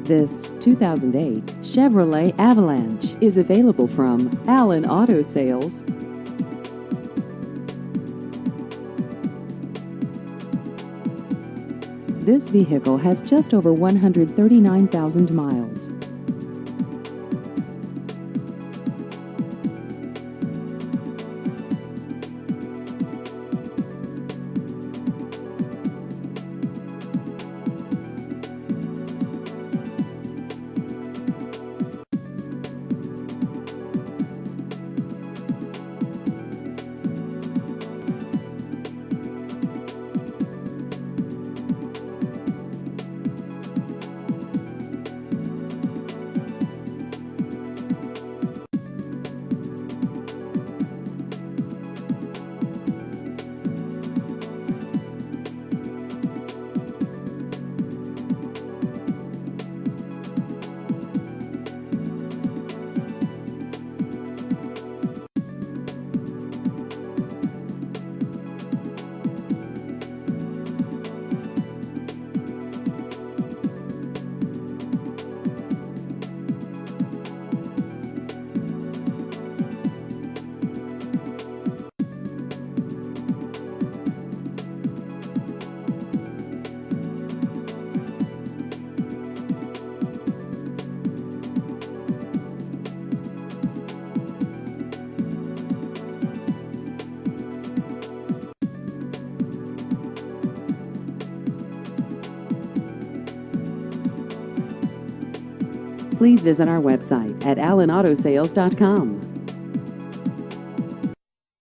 This 2008 Chevrolet Avalanche is available from Allen Auto Sales. This vehicle has just over 139,000 miles. Please visit our website at allenautosales.com.